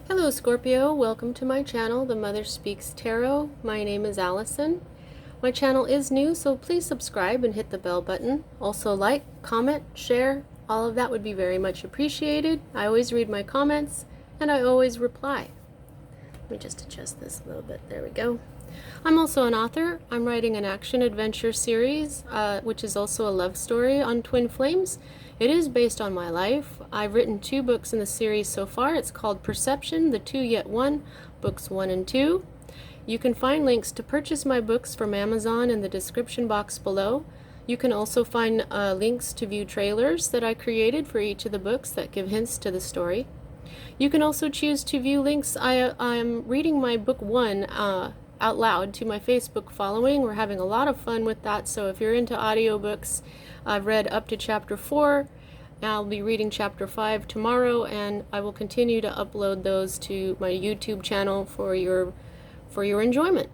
Hello Scorpio, welcome to my channel, The Mother Speaks Tarot. My name is Allison. My channel is new, so please subscribe and hit the bell button. Also like, comment, share, all of that would be very much appreciated. I always read my comments and I always reply. Let me just adjust this a little bit, there we go. I'm also an author. I'm writing an action-adventure series, which is also a love story on twin flames. It is based on my life. I've written 2 books in the series so far. It's called Perception, The Two Yet One, books 1 and 2. You can find links to purchase my books from Amazon in the description box below. You can also find links to view trailers that I created for each of the books that give hints to the story. You can also choose to view links. I'm reading my book 1 out loud to my Facebook following. We're having a lot of fun with that, so if you're into audiobooks, I've read up to chapter 4. I'll be reading chapter 5 tomorrow, and I will continue to upload those to my YouTube channel for your enjoyment.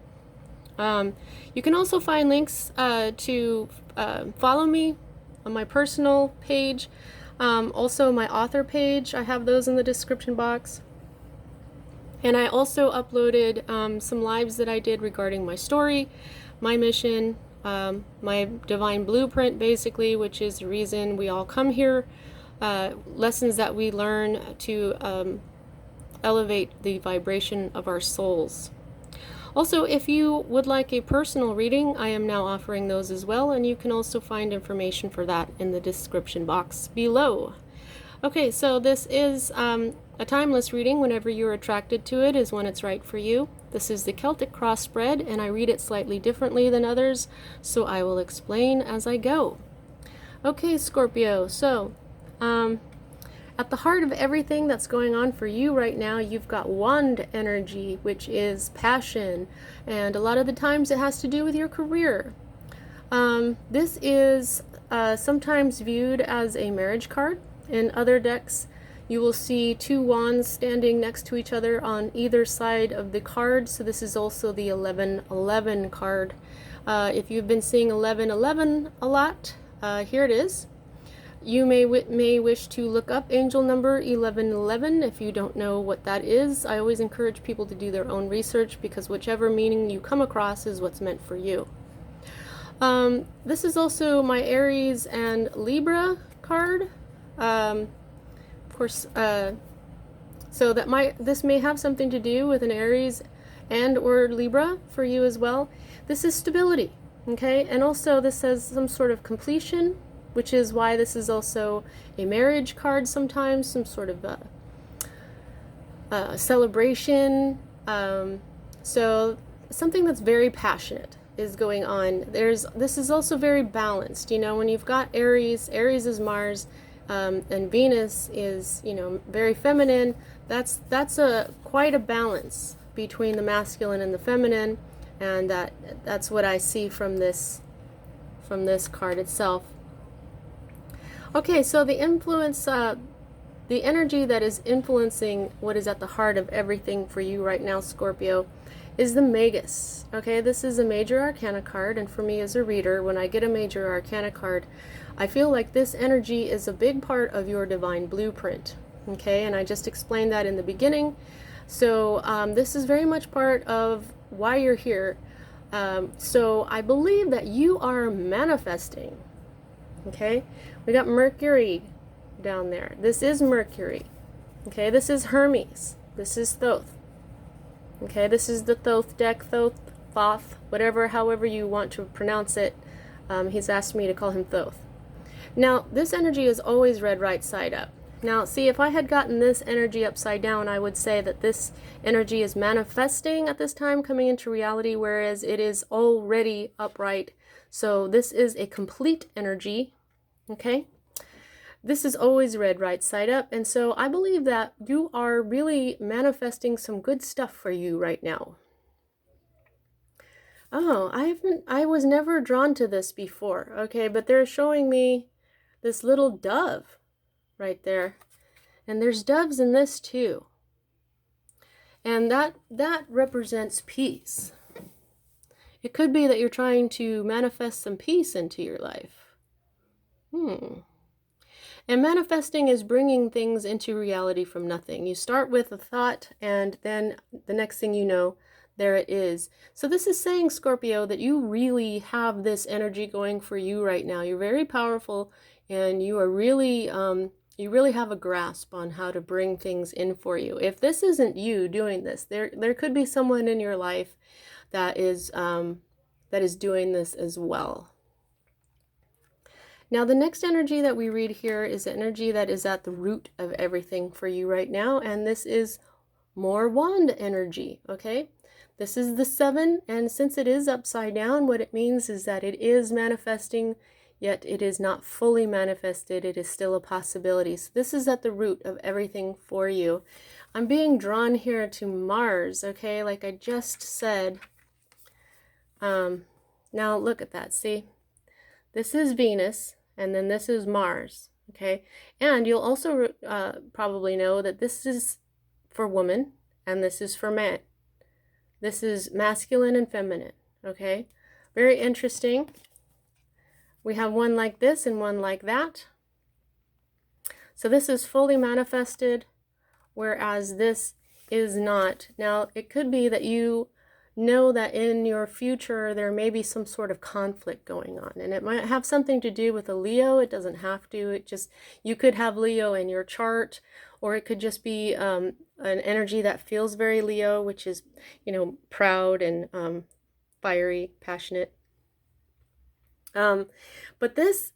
You can also find links to follow me on my personal page, also my author page. I have those in the description box. And I also uploaded some lives that I did regarding my story, my mission, my divine blueprint, basically, which is the reason we all come here, lessons that we learn to elevate the vibration of our souls. Also, if you would like a personal reading, I am now offering those as well, and you can also find information for that in the description box below. Okay, so this is a timeless reading. Whenever you're attracted to it is when it's right for you. This is the Celtic cross spread, and I read it slightly differently than others, so I will explain as I go. Okay, Scorpio, so at the heart of everything that's going on for you right now, you've got wand energy, which is passion, and a lot of the times it has to do with your career. This is sometimes viewed as a marriage card. In other decks, you will see 2 wands standing next to each other on either side of the card, so this is also the 1111 card. If you've been seeing 1111 a lot, here it is. You may wish to look up angel number 1111 if you don't know what that is. I always encourage people to do their own research, because whichever meaning you come across is what's meant for you. This is also my Aries and Libra card. Of course, so this may have something to do with an Aries and or Libra for you as well. This is stability, okay? And also this says some sort of completion, which is why this is also a marriage card sometimes, some sort of celebration. So something that's very passionate is going on. This is also very balanced. You know, when you've got Aries is Mars, and Venus is, you know, very feminine. That's quite a balance between the masculine and the feminine, and that's what I see from this card itself. Okay, so the influence, the energy that is influencing what is at the heart of everything for you right now, Scorpio, is the Magus. Okay, this is a major arcana card, and for me as a reader, when I get a major arcana card, I feel like this energy is a big part of your divine blueprint. Okay, and I just explained that in the beginning. So this is very much part of why you're here. So I believe that you are manifesting. Okay, we got Mercury down there. This is Mercury. Okay, this is Hermes. This is Thoth. Okay, this is the Thoth deck, Thoth, whatever, however you want to pronounce it. He's asked me to call him Thoth. Now, this energy is always read right side up. Now, see, if I had gotten this energy upside down, I would say that this energy is manifesting at this time, coming into reality, whereas it is already upright. So this is a complete energy, okay? This is always read right side up, and so I believe that you are really manifesting some good stuff for you right now. Oh, I was never drawn to this before, okay, but they're showing me this little dove right there, and there's doves in this too, and that represents peace. It could be that you're trying to manifest some peace into your life. And manifesting is bringing things into reality from nothing. You start with a thought, and then the next thing you know, there it is. So this is saying, Scorpio, that you really have this energy going for you right now. You're very powerful, and you are really, you really have a grasp on how to bring things in for you. If this isn't you doing this, there could be someone in your life that is doing this as well. Now, the next energy that we read here is energy that is at the root of everything for you right now, and this is more wand energy, okay? This is the 7, and since it is upside down, what it means is that it is manifesting, yet it is not fully manifested. It is still a possibility. So this is at the root of everything for you. I'm being drawn here to Mars, okay? Like I just said. Now look at that, see? This is Venus, and then this is Mars, okay? And you'll also probably know that this is for woman, and this is for man. This is masculine and feminine, okay? Very interesting. We have one like this and one like that. So this is fully manifested, whereas this is not. Now, it could be that you know that in your future there may be some sort of conflict going on, and it might have something to do with a Leo. It doesn't have to. It just, you could have Leo in your chart, or it could just be an energy that feels very Leo, which is, you know, proud and fiery, passionate. But this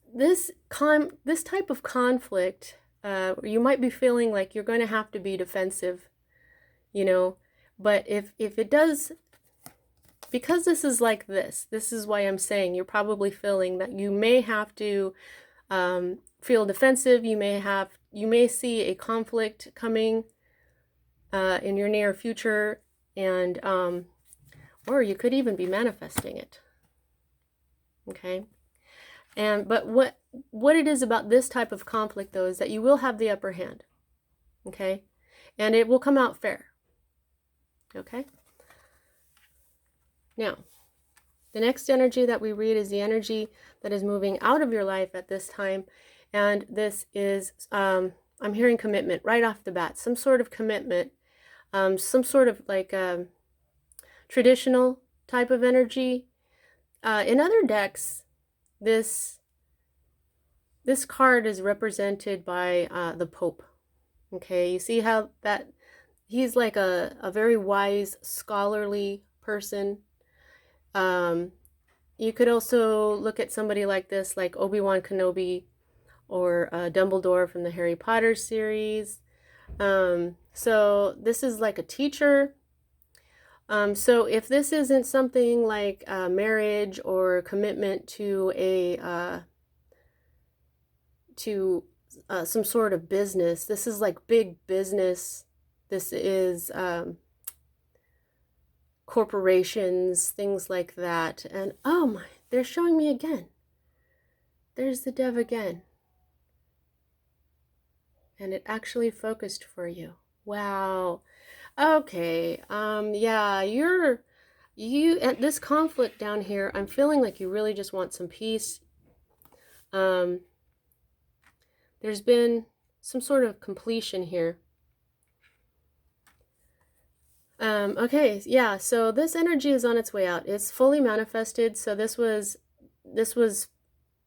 type of conflict, you might be feeling like you're going to have to be defensive, you know. But if it does, because this is like this is why I'm saying you're probably feeling that you may have to feel defensive. You may see a conflict coming in your near future, and or you could even be manifesting it. Okay, but what it is about this type of conflict, though, is that you will have the upper hand. Okay, and it will come out fair. Okay. Now, the next energy that we read is the energy that is moving out of your life at this time, and this is, I'm hearing commitment right off the bat, some sort of commitment, some sort of like traditional type of energy. In other decks, this card is represented by the Pope. Okay, you see how that he's like a very wise, scholarly person. You could also look at somebody like this, like Obi-Wan Kenobi or Dumbledore from the Harry Potter series. So this is like a teacher. So if this isn't something like marriage or commitment to some sort of business, this is like big business. This is corporations, things like that. And oh my, they're showing me again. There's the Dev again. And it actually focused for you. Wow. Okay. Yeah, you at this conflict down here, I'm feeling like you really just want some peace. There's been some sort of completion here. Okay, yeah, so this energy is on its way out. It's fully manifested, so this was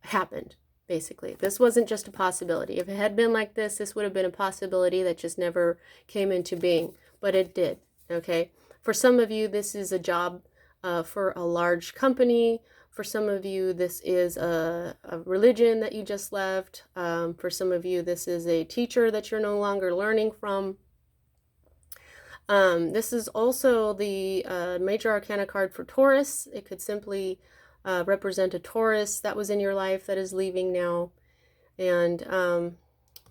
happened, basically. This wasn't just a possibility. If it had been like this would have been a possibility that just never came into being, but it did, okay? For some of you, this is a job for a large company. For some of you, this is a religion that you just left. For some of you, this is a teacher that you're no longer learning from. This is also the Major Arcana card for Taurus. It could simply represent a Taurus that was in your life that is leaving now. And,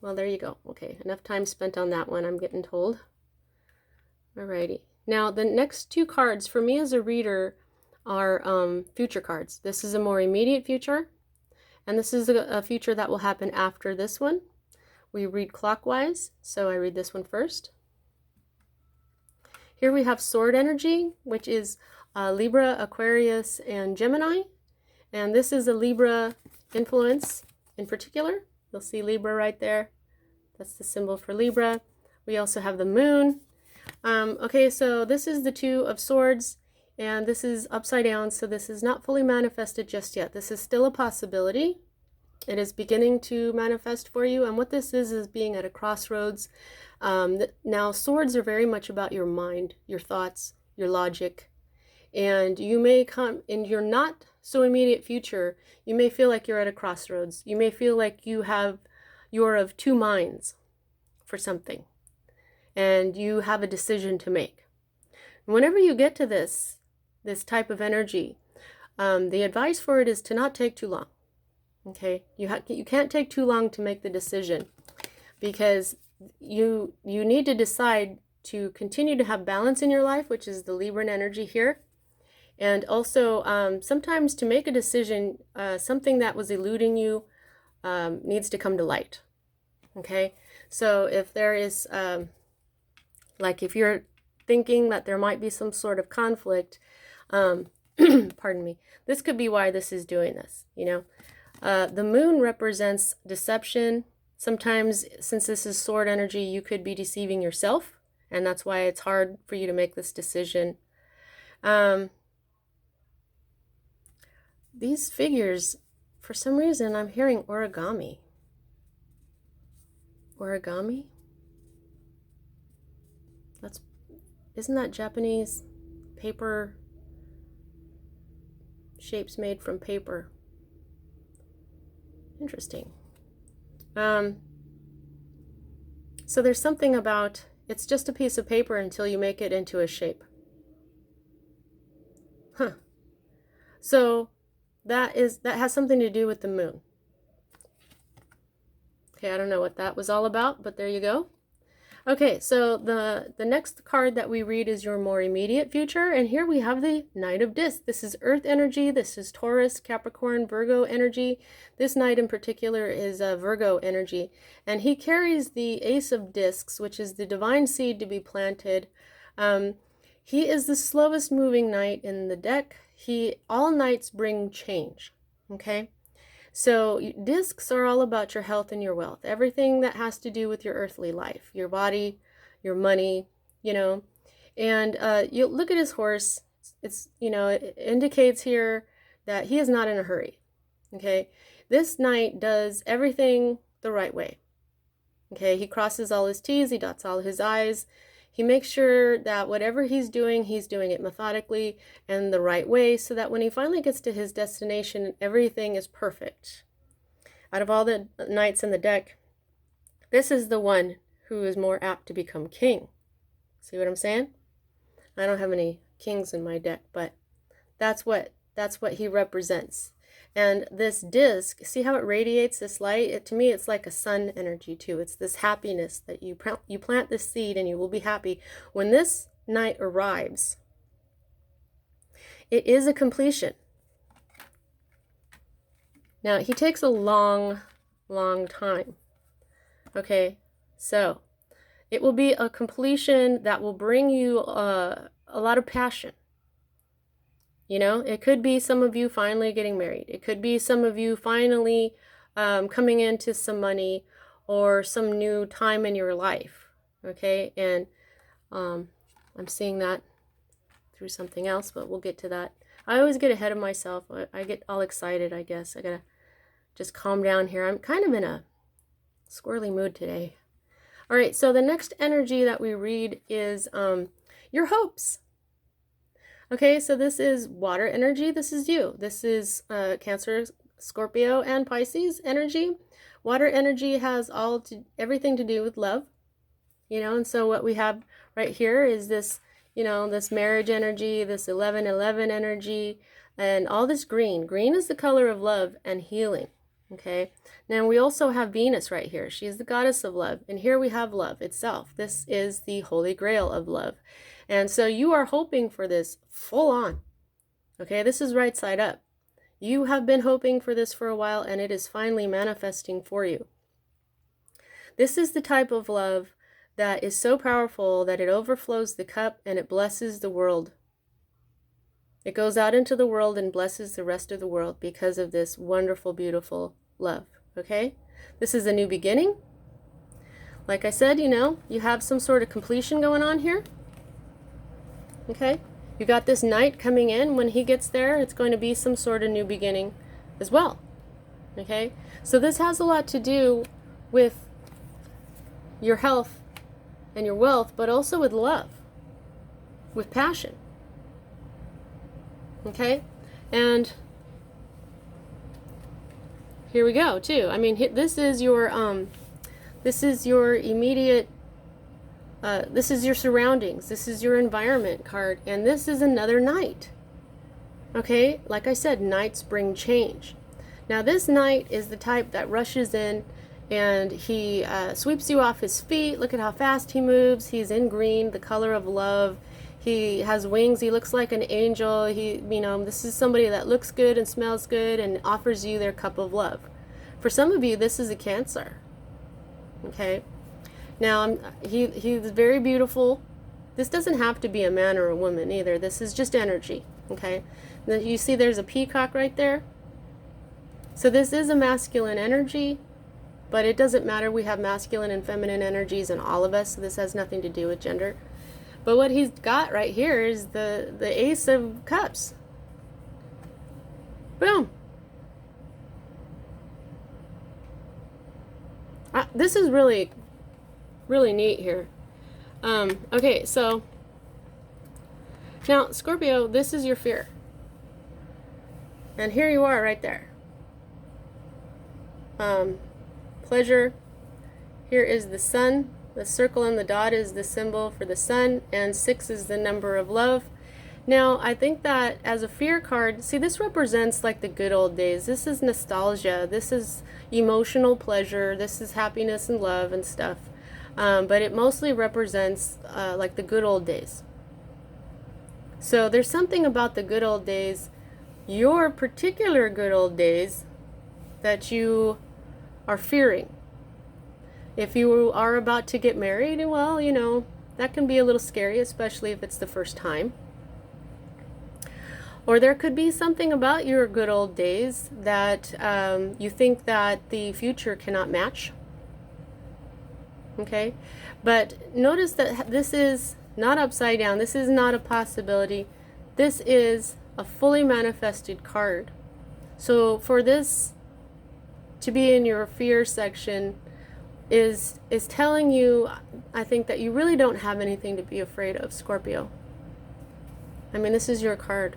well, there you go. Okay, enough time spent on that one, I'm getting told. Alrighty. Now, the next two cards for me as a reader are future cards. This is a more immediate future, and this is a future that will happen after this one. We read clockwise, so I read this one first. Here we have sword energy, which is Libra, Aquarius, and Gemini. And this is a Libra influence in particular. You'll see Libra right there. That's the symbol for Libra. We also have the moon. Okay, so this is the Two of Swords, and this is upside down, so this is not fully manifested just yet. This is still a possibility. It is beginning to manifest for you, and what this is being at a crossroads. Now, swords are very much about your mind, your thoughts, your logic, and you may come in your not so immediate future, you may feel like you're at a crossroads. You may feel like you're of two minds for something, and you have a decision to make. And whenever you get to this type of energy, the advice for it is to not take too long. Okay, you can't take too long to make the decision, because you need to decide to continue to have balance in your life, which is the Libran energy here. And also, sometimes to make a decision, something that was eluding you needs to come to light. Okay, so if there is, like if you're thinking that there might be some sort of conflict, pardon me, this could be why this is doing this, you know. The moon represents deception. Sometimes, since this is sword energy, you could be deceiving yourself, and that's why it's hard for you to make this decision. These figures, for some reason, I'm hearing origami. Origami? Isn't that Japanese? Paper, shapes made from paper. Interesting. So there's something about, it's just a piece of paper until you make it into a shape. Huh. So that has something to do with the moon. Okay, I don't know what that was all about, but there you go. Okay, so the next card that we read is your more immediate future, and here we have the Knight of Discs. This is Earth energy, this is Taurus, Capricorn, Virgo energy. This Knight in particular is Virgo energy, and he carries the Ace of Discs, which is the divine seed to be planted. He is the slowest moving knight in the deck. All knights bring change, okay? So discs are all about your health and your wealth, everything that has to do with your earthly life, your body, your money, you know. And you look at his horse, it's, you know, it indicates here that he is not in a hurry, okay? This knight does everything the right way, okay? He crosses all his T's, he dots all his I's. He makes sure that whatever he's doing it methodically and the right way, so that when he finally gets to his destination, everything is perfect. Out of all the knights in the deck, this is the one who is more apt to become king. See what I'm saying? I don't have any kings in my deck, but that's what he represents. And this disc, see how it radiates this light? To me, it's like a sun energy too. It's this happiness that you plant this seed and you will be happy. When this night arrives, it is a completion. Now, he takes a long, long time. Okay, so it will be a completion that will bring you a lot of passion. You know, it could be some of you finally getting married. It could be some of you finally coming into some money or some new time in your life. Okay, and I'm seeing that through something else, but we'll get to that. I always get ahead of myself. I get all excited, I guess. I gotta just calm down here. I'm kind of in a squirrely mood today. All right, so the next energy that we read is your hopes. Okay, so this is water energy. This is you. This is Cancer, Scorpio, and Pisces energy. Water energy has everything to do with love, you know, and so what we have right here is this, you know, this marriage energy, this 11-11 energy, and all this green. Green is the color of love and healing, okay? Now we also have Venus right here. She is the goddess of love, and here we have love itself. This is the holy grail of love. And so you are hoping for this full on, okay? This is right side up. You have been hoping for this for a while, and it is finally manifesting for you. This is the type of love that is so powerful that it overflows the cup and it blesses the world. It goes out into the world and blesses the rest of the world because of this wonderful, beautiful love, okay? This is a new beginning. Like I said, you know, you have some sort of completion going on here, okay? You got this knight coming in. When he gets there, it's going to be some sort of new beginning as well, okay? So this has a lot to do with your health and your wealth, but also with love, with passion, okay? And here we go too. I mean, this is your immediate, this is your surroundings, this is your environment card, and this is another knight, okay? Like I said, knights bring change. Now this knight is the type that rushes in and he sweeps you off his feet. Look at how fast he moves. He's in green, the color of love. He has wings. He looks like an angel. This is somebody that looks good and smells good and offers you their cup of love. For some of you, this is a Cancer. Okay. Now, he's very beautiful. This doesn't have to be a man or a woman either. This is just energy. Okay. Now, you see there's a peacock right there. So this is a masculine energy, but it doesn't matter. We have masculine and feminine energies in all of us, so this has nothing to do with gender. But what he's got right here is the Ace of Cups. Boom. This is really, really neat here. Okay, so now, Scorpio, this is your fear. And here you are right there. Pleasure. Here is the sun. The circle and the dot is the symbol for the sun, and 6 is the number of love. Now, I think that as a fear card, see, this represents like the good old days. This is nostalgia. This is emotional pleasure. This is happiness and love and stuff. But it mostly represents like the good old days. So there's something about the good old days, your particular good old days, that you are fearing. If you are about to get married, well, you know, that can be a little scary, especially if it's the first time. Or there could be something about your good old days that you think that the future cannot match. Okay? But notice that this is not upside down. This is not a possibility. This is a fully manifested card. So for this to be in your fear section is telling you, I think, that you really don't have anything to be afraid of, Scorpio. I mean, this is your card.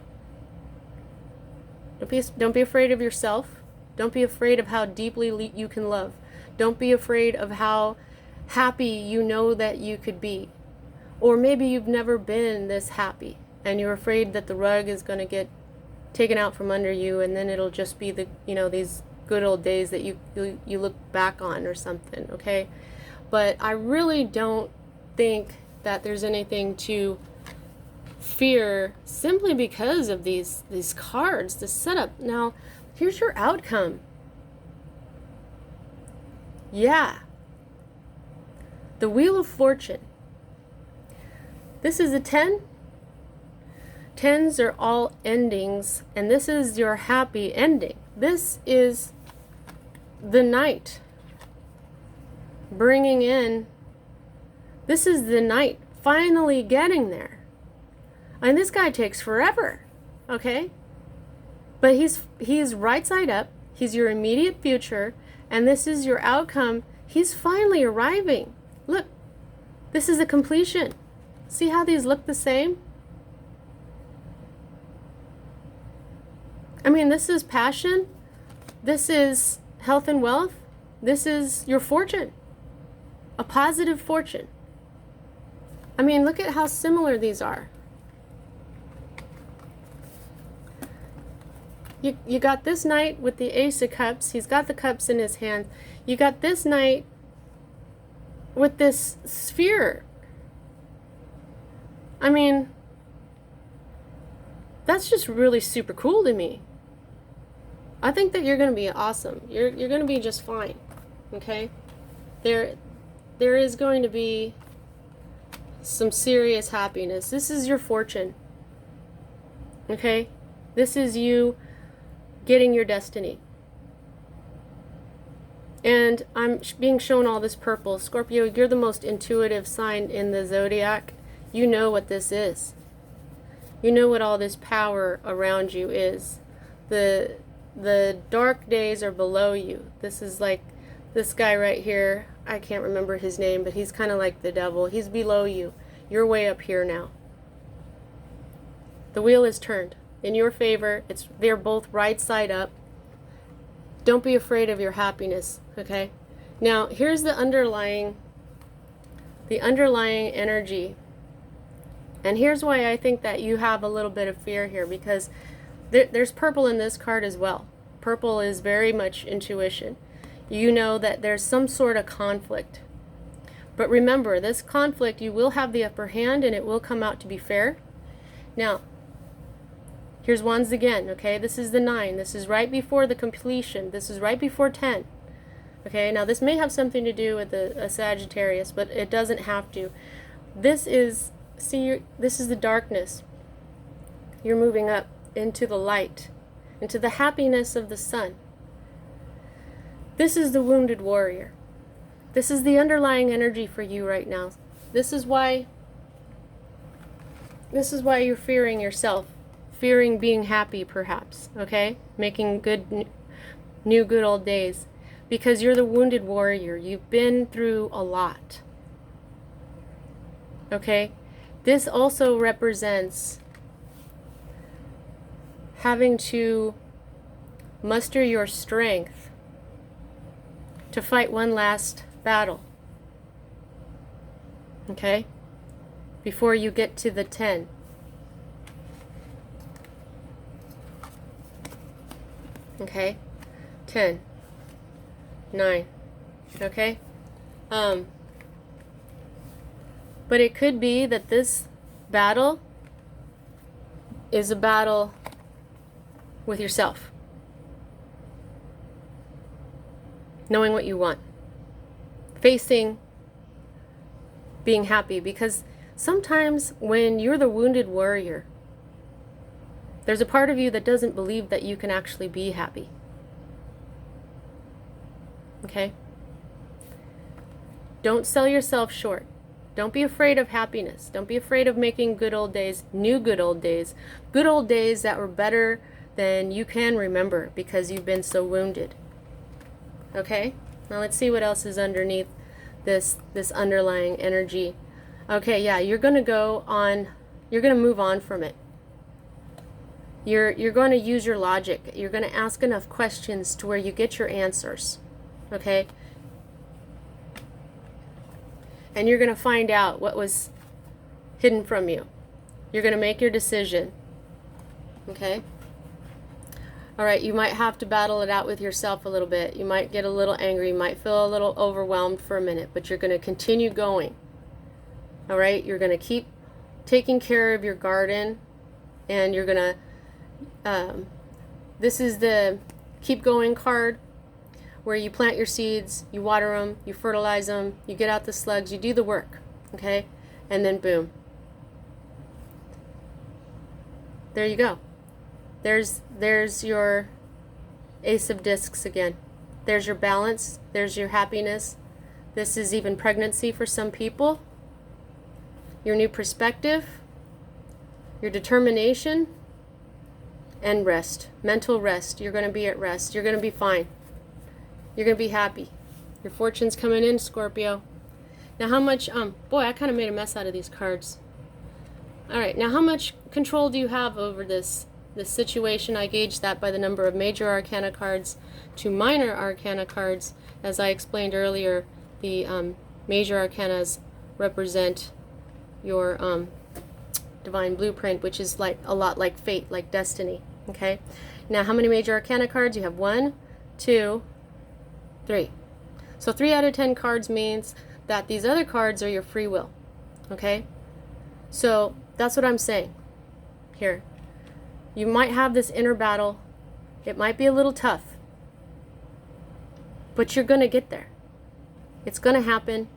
Don't be afraid of yourself. Don't be afraid of how deeply you can love. Don't be afraid of how happy you know that you could be. Or maybe you've never been this happy and you're afraid that the rug is going to get taken out from under you, and then it'll just be the, you know, these good old days that you look back on or something, okay? But I really don't think that there's anything to fear simply because of these cards, the setup. Now, here's your outcome. Yeah. The Wheel of Fortune. This is a 10. 10s are all endings, and this is your happy ending. This is the Knight bringing in, this is the Knight finally getting there. And this guy takes forever, okay? But he's right side up. He's your immediate future, and this is your outcome. He's finally arriving. Look, this is a completion. See how these look the same? I mean, this is passion. This is health and wealth. This is your fortune. A positive fortune. I mean, look at how similar these are. You got this Knight with the Ace of Cups. He's got the cups in his hand. You got this Knight with this sphere. I mean, that's just really super cool to me. I think that you're going to be awesome. You're going to be just fine. Okay? There is going to be some serious happiness. This is your fortune. Okay? This is you getting your destiny. And I'm being shown all this purple. Scorpio, you're the most intuitive sign in the zodiac. You know what this is. You know what all this power around you is. The dark days are below you. This is like this guy right here. I can't remember his name, but he's kind of like the devil. He's below you. You're way up here now. The wheel is turned in your favor. They're both right side up. Don't be afraid of your happiness, okay? Now, here's the underlying energy. And here's why I think that you have a little bit of fear here, because there's purple in this card as well. Purple is very much intuition. You know that there's some sort of conflict. But remember, this conflict, you will have the upper hand and it will come out to be fair. Now, here's wands again, okay? This is the 9. This is right before the completion. This is right before 10. Okay, now this may have something to do with a Sagittarius, but it doesn't have to. This is, this is the darkness. You're moving up into the light, into the happiness of the sun. This is the wounded warrior. This is the underlying energy for you right now. This is why you're fearing yourself. Fearing being happy, perhaps, okay? Making good old days. Because you're the wounded warrior. You've been through a lot. Okay? This also represents having to muster your strength to fight one last battle. Okay? Before you get to the 10. Okay, 10, 9, okay? But it could be that this battle is a battle with yourself. Knowing what you want. Facing being happy. Because sometimes when you're the wounded warrior, there's a part of you that doesn't believe that you can actually be happy. Okay? Don't sell yourself short. Don't be afraid of happiness. Don't be afraid of making good old days, new good old days. Good old days that were better than you can remember because you've been so wounded. Okay? Now let's see what else is underneath this underlying energy. Okay, yeah, you're going to move on from it. You're going to use your logic. You're going to ask enough questions to where you get your answers. Okay? And you're going to find out what was hidden from you. You're going to make your decision. Okay? All right, you might have to battle it out with yourself a little bit. You might get a little angry. You might feel a little overwhelmed for a minute, but you're going to continue going. All right? You're going to keep taking care of your garden, and you're going to this is the keep going card, where you plant your seeds, you water them, you fertilize them, you get out the slugs, you do the work, okay? And then boom. There you go. There's your Ace of Discs again. There's your balance, there's your happiness. This is even pregnancy for some people. Your new perspective, your determination, and rest. Mental rest. You're going to be at rest. You're going to be fine. You're going to be happy. Your fortune's coming in, Scorpio. Now how much, boy, I kind of made a mess out of these cards. All right, now how much control do you have over this situation? I gauged that by the number of major arcana cards to minor arcana cards. As I explained earlier, the major arcanas represent your divine blueprint, which is like a lot like fate, like destiny. Okay, now how many major arcana cards? You have 1, 2, 3. So 3 out of 10 cards means that these other cards are your free will. Okay, so that's what I'm saying here. You might have this inner battle. It might be a little tough, but you're gonna get there. It's gonna happen.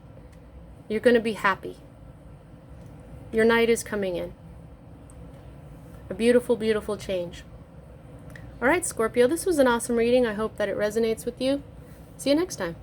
You're gonna be happy. Your night is coming in. A beautiful, beautiful change. All right, Scorpio, this was an awesome reading. I hope that it resonates with you. See you next time.